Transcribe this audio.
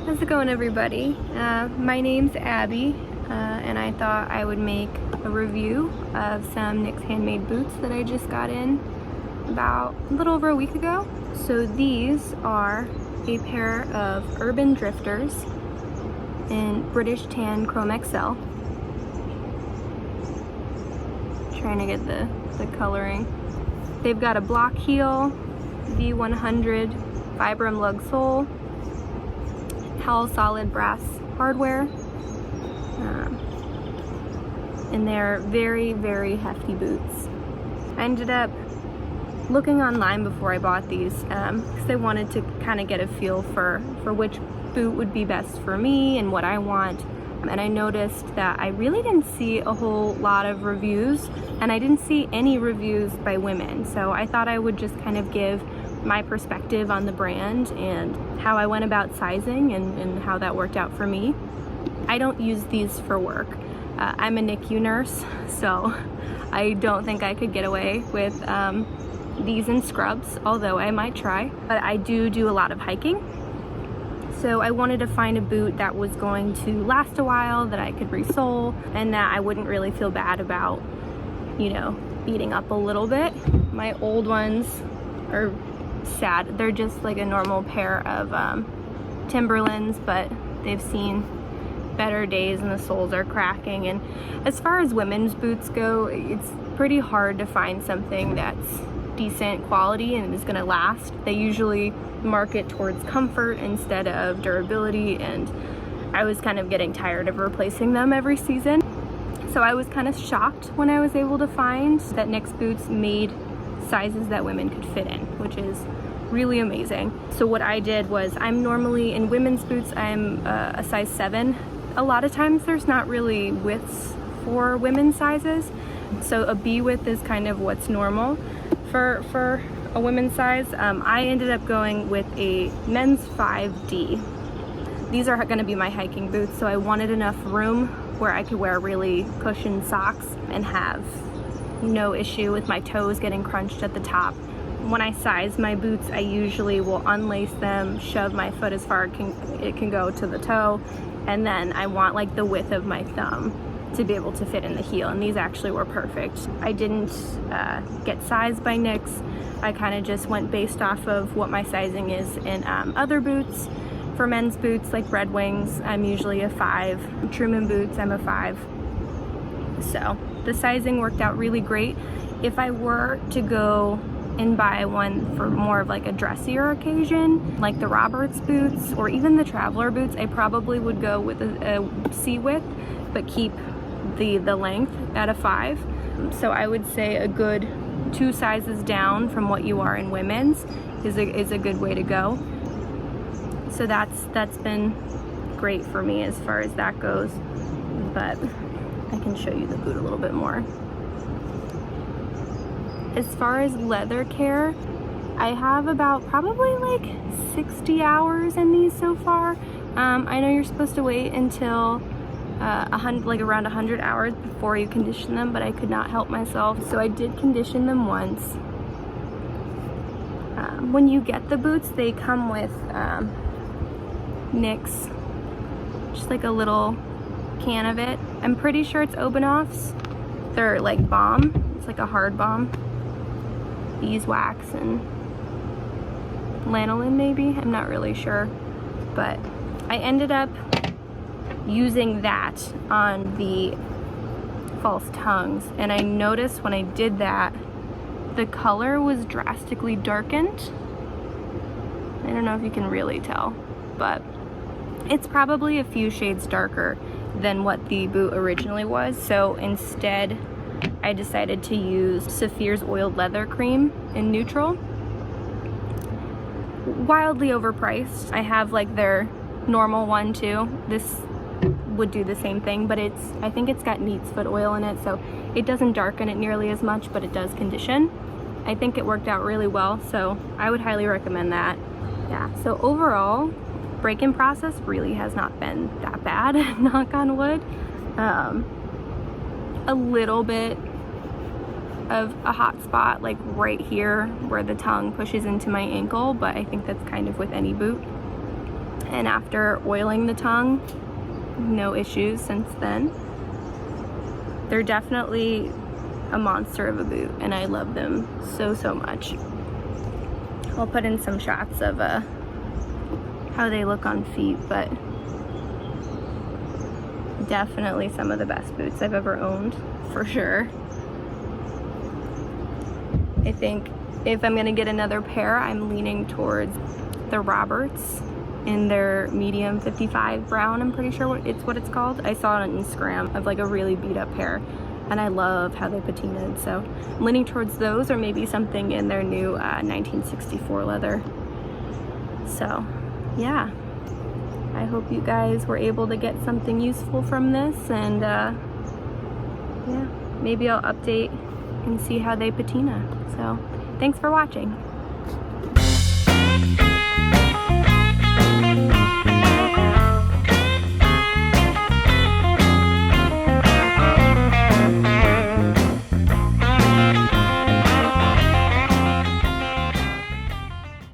How's it going, everybody? My name's Abby, and I thought I would make a review of some Nick's Handmade boots that I just got in about a little over a week ago. So these are a pair of Urban Drifters in British Tan Chrome XL. Trying to get the coloring. They've got a block heel, V100 Vibram lug sole, Howell solid brass hardware, and they're very, very hefty boots. I ended up looking online before I bought these because I wanted to kind of get a feel for which boot would be best for me and what I want. And I noticed that I really didn't see a whole lot of reviews, and I didn't see any reviews by women. So I thought I would just kind of give my perspective on the brand and how I went about sizing and how that worked out for me. I don't use these for work. I'm a NICU nurse, so I don't think I could get away with these in scrubs, although I might try. But I do a lot of hiking. So I wanted to find a boot that was going to last a while, that I could resole, and that I wouldn't really feel bad about, you know, beating up a little bit. My old ones are sad. They're just like a normal pair of Timberlands, but they've seen better days and the soles are cracking. And as far as women's boots go, it's pretty hard to find something that's decent quality and is gonna last. They usually market towards comfort instead of durability, and I was kind of getting tired of replacing them every season. So I was kind of shocked when I was able to find that Nick's boots made sizes that women could fit in, which is really amazing. So what I did was, I'm normally in women's boots, I'm a size 7. A lot of times there's not really widths for women's sizes, so a B width is kind of what's normal for a women's size. I ended up going with a men's 5D. These are going to be my hiking boots, so I wanted enough room where I could wear really cushioned socks and have no issue with my toes getting crunched at the top. When I size my boots, I usually will unlace them, shove my foot as far as it can go to the toe, and then I want like the width of my thumb to be able to fit in the heel, and these actually were perfect. I didn't get sized by Nick's. I kind of just went based off of what my sizing is in other boots. For men's boots like Red Wings, I'm usually a 5. Truman boots, I'm a 5. So the sizing worked out really great. If I were to go and buy one for more of like a dressier occasion, like the Roberts boots or even the Traveler boots, I probably would go with a C width, but keep the length at a 5. So I would say a good 2 sizes down from what you are in women's is a good way to go. So that's been great for me as far as that goes, but I can show you the boot a little bit more. As far as leather care, I have about probably like 60 hours in these so far. I know you're supposed to wait until around 100 hours before you condition them, but I could not help myself, so I did condition them once. When you get the boots, they come with Nick's, just like a little can of it. I'm pretty sure it's Obanoff's. They're like balm. It's like a hard balm. Beeswax and lanolin maybe, I'm not really sure, but I ended up using that on the false tongues, and I noticed when I did that the color was drastically darkened. I don't know if you can really tell, but it's probably a few shades darker than what the boot originally was. So instead I decided to use Saphir's Oiled Leather Cream in neutral. Wildly overpriced. I have like their normal one too. This would do the same thing, but I think it's got neat's foot oil in it, so it doesn't darken it nearly as much, but it does condition. I think it worked out really well, so I would highly recommend that. Yeah, so overall, break-in process really has not been that bad, knock on wood. A little bit of a hot spot like right here where the tongue pushes into my ankle, but I think that's kind of with any boot. And after oiling the tongue, no issues since then. They're definitely a monster of a boot, and I love them so, so much. I'll put in some shots of how they look on feet, but definitely some of the best boots I've ever owned, for sure. I think if I'm gonna get another pair, I'm leaning towards the Roberts in their medium 55 brown. I'm pretty sure what it's called. I saw it on Instagram of like a really beat up pair, and I love how they patinaed, so I'm leaning towards those, or maybe something in their new 1964 leather. So yeah, I hope you guys were able to get something useful from this, and yeah, maybe I'll update and see how they patina. So thanks for watching.